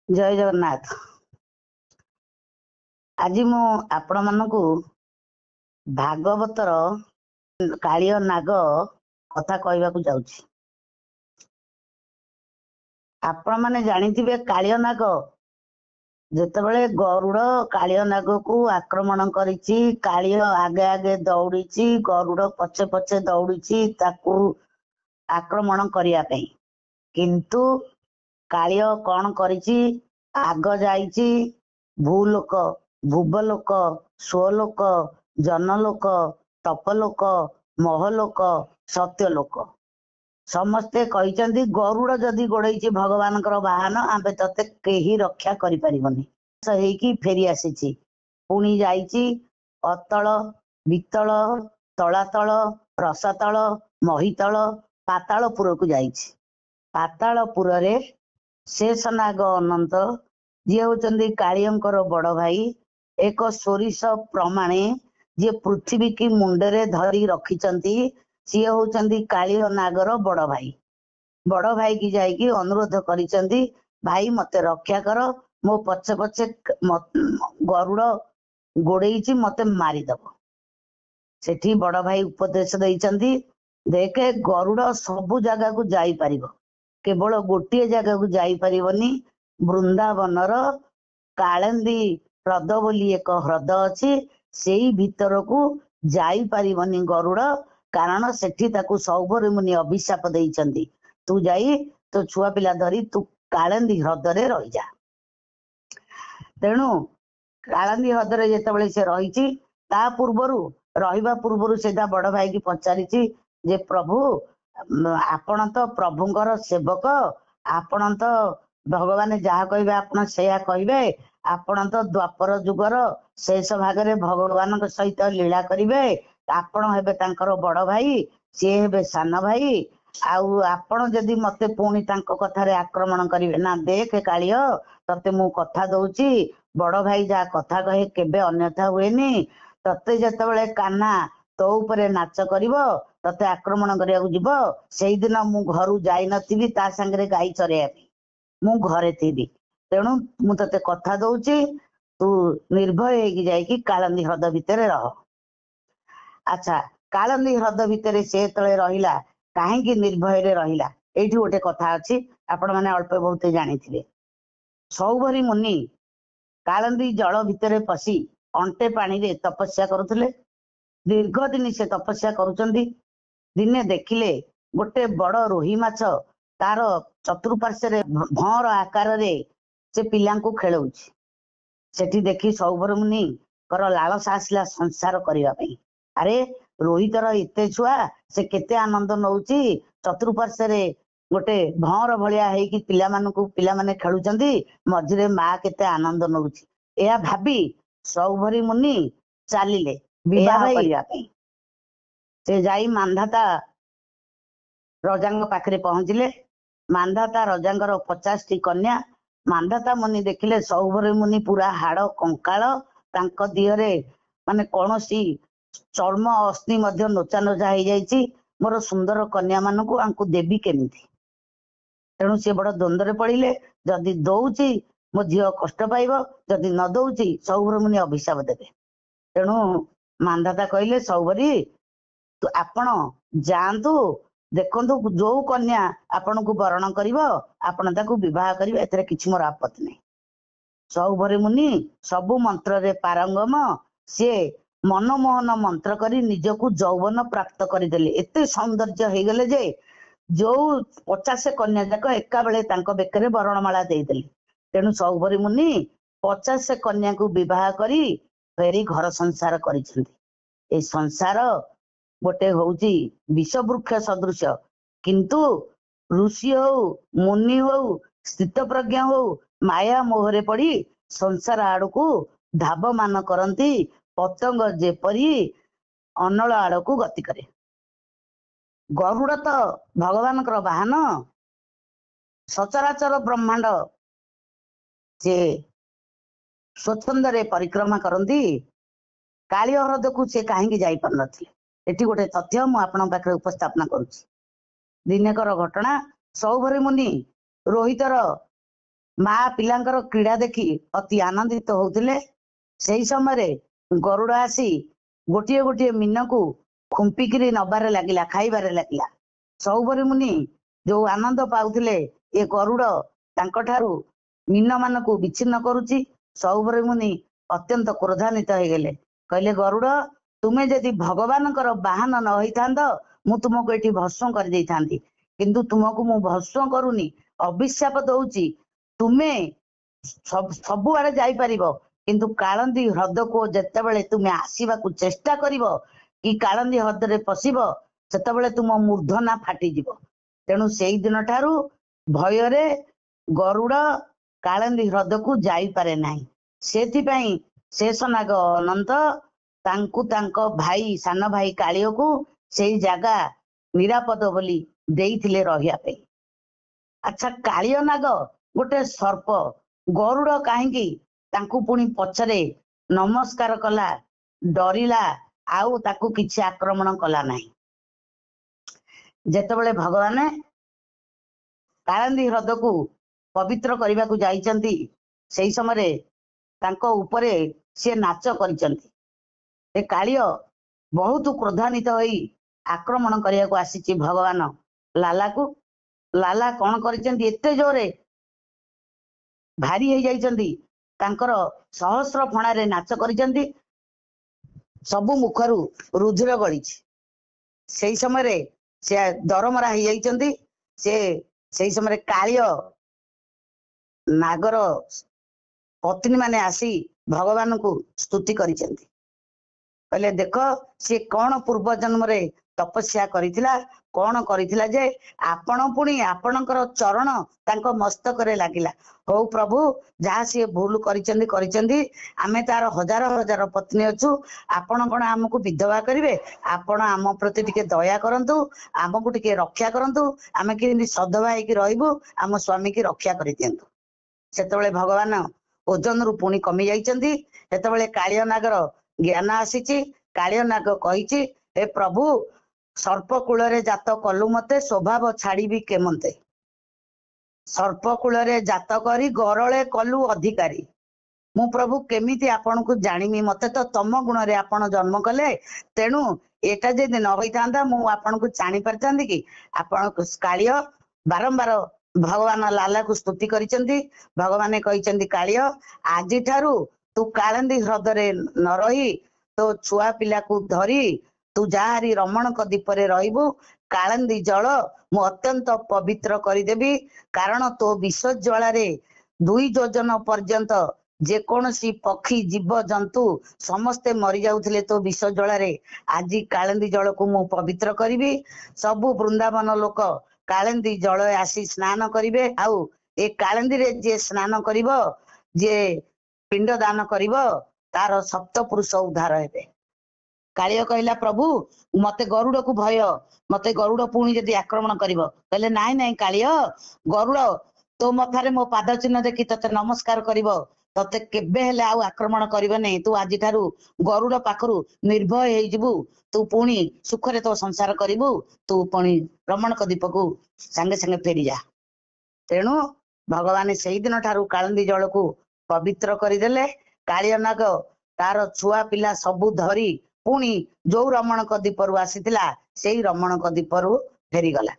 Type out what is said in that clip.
जय जगन्नाथ। आज मु आपण मानकु भागवतर कालिय नाग कथा कहवाकू जाउछि। आपण माने जानिथिबे कालिय नाग जेतेबेले गरुड़ कालिय नाग को आक्रमण करिछि, कालिय आगे आगे दौड़ीछि, गरुड़ पछे पछे दौड़ीछि ताकू आक्रमण करिया पई। किंतु कालिय कौन करिछि, आग जाइछि भूलोक, भुवलोक, स्वलोक, जनलोक, तपलोक, महलोक, सत्यलोक समस्ते कहिचंदी गरुड़ जदि गोड़ेछि भगवानकर वाहन आबे तते केही रक्षा करि परिबनी। हेकी फेरी आसीछि, पुणी जाइछि अतल, वितल, तलातल, रसातल, महितल, पातालपुर को जाइछि। पातालपुर रे शेषनाग अनंत जी होचंदी कालियंकर बड़ भाई, एक सोरिष प्रमाणे जे पृथ्वी की मुंडरे धरी रखिचंती, सी होचंदी कालिय नागर बड़ भाई। बड़ भाई की जाइकी अनुरोध करिचंदी, भाई मते रक्षा कर, मो पछे पछे गरुड़ गोड़ेइछि मते मारिदब। सेठी बड़ भाई उपदेश देइचंदी, देखे गरुड़ सबु जगह को जाई परिबो, केवल गोटे जगह को जाई परिबनी। वृंदावनर कालेंदी ह्रद बोली एक ह्रद अछि, सेई भीतर को जाई परिबनी गरुड़, कारण सेठी ताकू सौभरी मुनि अभिशाप देइचंदी, तू जाई तो छुआ पिला धरी तू कालेंदी ह्रद रे रहि जा। तेणु कालेंदी ह्रद रे जेतेबेले से रहिछि, ता पूर्वरु रहिबा पूर्वरु सेदा बड़ भाई की पचारिछि जे प्रभु आपण तो प्रभुंकर सेवक, आपण तो भगवान जहा कहबे आपण सेया कहबे, आपण तो द्वापर जुगर शेष भागरे भगवान सहित लीला करिवे, आपण हेबे तांकर बड़ भाई, सी हेबे सान भाई, आउ आपण जदि मते पुणी तांको कथारे आक्रमण करिवे ना, देख कालिय तते मु कथा दउछि, बड़ भाई जा कथा कहे केबे अन्यथा हुएनी। तते जेतेबेले कान्हा तो उपरे नाच करिवो, तते आक्रमण करियाकू जिवो, सेई दिन मु घरु जाई नथिबी ता संगरे गाई चरेया पई, मु घरे थिबी। तेणु मु तते कथा दउछि, तू निर्भय हेकी जाइकी कालंदी ह्रद भितरे रह। अच्छा, कालंदी ह्रद भितरे से तळे रहिला, काहेकि निर्भय रे रहिला, एठी गोटे कथा अछि, आपण माने अल्प बहुत जानिथिबे। सौभरी मुनि कालंदी जल भितरे पसी अंटे पानी रे तपस्या करुथिले। दीर्घ दिन से तपस्या करुचंदी। दिने देखिले गोटे बड़ रोही माछ तार चतुर्पार्श्वे भंर आकार रे से पिलांकु खेलौछि। सेठी देखी सौभर मुनि कर लालसा आसला संसार करिवा पई। अरे रोहितर एते छुआ, से केते आनंद नौछि, चतुर्पार्श्वे गोटे भंर भलिया हेकी पिला माने खेलुचंदी, मझिरे मा केते आनंद नौछि। एहा भाबी सौभरी मुनि चालिले विवाह करिवा पई। से जाई मांधाता रजांग पाखरे पहुंचिले। मांधाता रजांगर 50टी कन्या। मांधाता मुनि देखिले सौभरी मुनि पूरा हाड़ कंकाल, तांको दिहरे माने कौनसी चर्म अस्थि मध्य नोचा नोचा हो जाइछि। मोर सुंदर कन्या मानकु आंकु देवी केमिति। तेणु से बड़ द्वंद्व पड़िले, जदि दौछि मो झील कष्ट पाइब, जदि न दौछि सौभरी मुनि अभिशाप देबे। तेणु मांधाता कहले, सौभरी तू आपण जातु, देखु जो कन्या आपण को वरण कर आपण ताकू विवाह करिवे, एथरे किछि मोर आपत्ति नहीं। सौभरी मुनि सबु मंत्र रे पारंगम, से मनमोहन मंत्र करी निजकू यौवन प्राप्त करदेले। एते सौंदर्य हो गले जे जो 50 कन्या जाक एका बेले तांको बेकरे वरणमाला देदेले। तेणु सौभरी मुनि 50 कन्या को विवाह करी फेरी घर संसार करिसेंती। ए संसार गोटे होउची विषवृक्ष सदृश, किंतु ऋषि हो, मुनि हो, स्थित प्रज्ञा हो, माया मोहरे पड़ी संसार आड़कू धावमान करती, पतंग जेपरी अनल आड़कू गति करे। गरुड़ तो भगवान वाहन, सचराचर ब्रह्मांड से स्वच्छंदरे परिक्रमा करती। कालिय ह्रद को से कहीं जाई पार नथिले। एठी गोटे तथ्य मु आपन पाखरे उपस्थापना करुछि। दिनेकर घटना, सौभरी मुनि रोहितर ମା ପିଲାଙ୍କର କ୍ରୀଡ଼ା ଦେଖି ଅତି ଆନନ୍ଦିତ ହଉଥିଲେ। ସେଇ ସମୟରେ ଗରୁଡ଼ ଆସି ଗୋଟିଏ ଗୋଟିଏ ମିନକୁ ଖୁମ୍ପିକିରି ନବାରେ ଲାଗିଲା, ଖାଇବାରେ ଲାଗିଲା। ସୌବରୀ ମୁନି ଯୋଉ ଆନନ୍ଦ ପାଉଥିଲେ ଏ ଗରୁଡ଼ ତାଙ୍କଠାରୁ ମିନମାନଙ୍କୁ ବିଚ୍ଛିନ୍ନ କରୁଛି, ସୌବରୀ ମୁନି ଅତ୍ୟନ୍ତ କ୍ରୋଧାନ୍ୱିତ ହେଇଗଲେ। କହିଲେ, ଗରୁଡ଼, ତୁମେ ଯଦି ଭଗବାନଙ୍କର ବାହନ ନ ହେଇଥାନ୍ତ ମୁଁ ତୁମକୁ ଏଠି ଭସ୍ମ କରିଦେଇଥାନ୍ତି, କିନ୍ତୁ ତୁମକୁ ମୁଁ ଭସ୍ମ କରୁନି, ଅଭିଶାପ ଦଉଛି। ତୁମେ ସବୁଆଡେ ଯାଇପାରିବ, କିନ୍ତୁ କାଳନ୍ଦୀ ହ୍ରଦକୁ ଯେତେବେଳେ ତୁମେ ଆସିବାକୁ ଚେଷ୍ଟା କରିବ କି କାଳନ୍ଦୀ ହ୍ରଦରେ ପଶିବ, ସେତେବେଳେ ତୁମ ମୂର୍ଧନା ଫାଟିଯିବ। ତେଣୁ ସେଇ ଦିନ ଠାରୁ ଭୟରେ ଗରୁଡ଼ କାଳନ୍ଦୀ ହ୍ରଦକୁ ଯାଇପାରେ ନାହିଁ। ସେଥିପାଇଁ ଶେଷନାଗ ଅନନ୍ତ ତାଙ୍କୁ ତାଙ୍କ ଭାଇ, ସାନ ଭାଇ କାଳିଅକୁ ସେଇ ଜାଗା ନିରାପଦ ବୋଲି ଦେଇଥିଲେ ରହିବା ପାଇଁ। ଆଚ୍ଛା, କାଳିଅ ନାଗ ଗୋଟେ ସର୍ପ, ଗରୁଡ଼ କାହିଁକି ତାଙ୍କୁ ପୁଣି ପଛରେ ନମସ୍କାର କଲା, ଡରିଲା, ଆଉ ତାକୁ କିଛି ଆକ୍ରମଣ କଲା ନାହିଁ? ଯେତେବେଳେ ଭଗବାନ କାଳନ୍ଦୀ ହ୍ରଦକୁ ପବିତ୍ର କରିବାକୁ ଯାଇଛନ୍ତି, ସେଇ ସମୟରେ ତାଙ୍କ ଉପରେ ସିଏ ନାଚ କରିଛନ୍ତି। ଏ କାଳିଅ ବହୁତ କ୍ରୋଧାନ୍ୱିତ ହୋଇ ଆକ୍ରମଣ କରିବାକୁ ଆସିଛି ଭଗବାନ ଲାଲାକୁ। ଲାଲା କଣ କରିଛନ୍ତି, ଏତେ ଜୋରେ ଭାରି ହେଇଯାଇଛନ୍ତି, ତାଙ୍କର ସହସ୍ର ଫଣାରେ ନାଚ କରିଛନ୍ତି, ସବୁ ମୁଖରୁ ରୁଧିର ଗଳିଛି। ସେଇ ସମୟରେ ସେ ଦରମରା ହେଇଯାଇଛନ୍ତି। ସେ ସେଇ ସମୟରେ କାଳିଅ ନାଗର ପତ୍ନୀ ମାନେ ଆସି ଭଗବାନଙ୍କୁ ସ୍ତୁତି କରିଛନ୍ତି। କହିଲେ, ଦେଖ ସିଏ କଣ ପୂର୍ବ ଜନ୍ମରେ ତପସ୍ୟା କରିଥିଲା, କଣ କରିଥିଲା ଯେ ଆପଣ ପୁଣି ଆପଣଙ୍କର ଚରଣ ତାଙ୍କ ମସ୍ତକରେ ଲାଗିଲା। ହଉ ପ୍ରଭୁ, ଯାହା ସିଏ ଭୁଲ କରିଛନ୍ତି, ଆମେ ତାର ହଜାର ହଜାର ପତ୍ନୀ ଅଛୁ, ଆପଣ କଣ ଆମକୁ ବିଧବା କରିବେ? ଆପଣ ଆମ ପ୍ରତି ଟିକେ ଦୟା କରନ୍ତୁ, ଆମକୁ ଟିକେ ରକ୍ଷା କରନ୍ତୁ, ଆମେ କେମିତି ସଧବା ହେଇକି ରହିବୁ, ଆମ ସ୍ୱାମୀକି ରକ୍ଷା କରିଦିଅନ୍ତୁ। ସେତେବେଳେ ଭଗବାନ ଓଜନରୁ ପୁଣି କମି ଯାଇଛନ୍ତି। ସେତେବେଳେ କାଳିଅ ନାଗର ଜ୍ଞାନ ଆସିଛି। କାଳିଅ ନାଗ କହିଛି, ହେ ପ୍ରଭୁ, ସର୍ପ କୂଳରେ ଜାତ କଲୁ ମତେ, ସ୍ୱଭାବ ଛାଡ଼ିବି କେମନ୍ତେ। ସର୍ପ କୂଳରେ ଜାତ କରି ଗରଳେ କଲୁ ଅଧିକାରୀ। ମୁଁ ପ୍ରଭୁ କେମିତି ଆପଣଙ୍କୁ ଜାଣିମି? ମତେ ତ ତମ ଗୁଣରେ ଆପଣ ଜନ୍ମ କଲେ, ତେଣୁ ଏଟା ଯଦି ନ ହେଇଥାନ୍ତା ମୁଁ ଆପଣଙ୍କୁ ଜାଣି ପାରିଥାନ୍ତି କି? ଆପଣ କାଳିଅ ବାରମ୍ବାର ଭଗବାନ ଲାଲାକୁ ସ୍ତୁତି କରିଛନ୍ତି। ଭଗବାନ କହିଛନ୍ତି, କାଳିଅ, ଆଜିଠାରୁ ତୁ କାଳନ୍ଦୀ ହ୍ରଦରେ ନ ରହି ତୋ ଛୁଆ ପିଲାକୁ ଧରି ତୁ ଯାହାରି ରମଣଙ୍କ ଦ୍ୱୀପରେ ରହିବୁ। କାଳନ୍ଦୀ ଜଳ ମୁଁ ଅତ୍ୟନ୍ତ ପବିତ୍ର କରିଦେବି, କାରଣ ତୋ ବିଷ ଜ୍ୱାଳାରେ 2 ଯୋଜନ ପର୍ଯ୍ୟନ୍ତ ଯେକୌଣସି ପକ୍ଷୀ, ଜୀବ, ଜନ୍ତୁ ସମସ୍ତେ ମରିଯାଉଥିଲେ ତୋ ବିଷ ଜ୍ୱାଳାରେ। ଆଜି କାଳନ୍ଦୀ ଜଳକୁ ମୁଁ ପବିତ୍ର କରିବି। ସବୁ ବୃନ୍ଦାବନ ଲୋକ କାଳନ୍ଦୀ ଜଳ ଆସି ସ୍ନାନ କରିବେ। ଆଉ ଏ କାଳନ୍ଦୀରେ ଯିଏ ସ୍ନାନ କରିବ, ଯିଏ ପିଣ୍ଡ ଦାନ କରିବ, ତାର ସପ୍ତପୁରୁଷ ଉଦ୍ଧାର ହେବେ। କାଳିଅ କହିଲା, ପ୍ରଭୁ, ମତେ ଗରୁଡକୁ ଭୟ, ମତେ ଗରୁଡ ପୁଣି ଯଦି ଆକ୍ରମଣ କରିବ। କହିଲେ, ନାଇଁ ନାଇଁ କାଳିଅ, ଗରୁଡ ତୋ ମଥାରେ ମୋ ପାଦ ଚିହ୍ନ ଦେଖି ତତେ ନମସ୍କାର କରିବ, ତତେ କେବେ ହେଲେ ଆଉ ଆକ୍ରମଣ କରିବ ନାହିଁ। ତୁ ଆଜିଠାରୁ ଗରୁଡ ପାଖରୁ ନିର୍ଭୟ ହେଇଯିବୁ, ତୁ ପୁଣି ସୁଖରେ ତୋ ସଂସାର କରିବୁ, ତୁ ପୁଣି ରମଣକ ଦ୍ୱୀପକୁ ସାଙ୍ଗେ ସାଙ୍ଗେ ଫେରିଯା। ତେଣୁ ଭଗବାନ ସେଇଦିନ ଠାରୁ କାଳନ୍ଦୀ ଜଳକୁ ପବିତ୍ର କରିଦେଲେ। କାଳିଅ ନାଗ ତାର ଛୁଆ ପିଲା ସବୁ ଧରି ପୁଣି ଯୋଉ ରମଣକ ଦ୍ୱୀପରୁ ଆସିଥିଲା ସେଇ ରମଣକ ଦ୍ୱୀପରୁ ଫେରିଗଲା।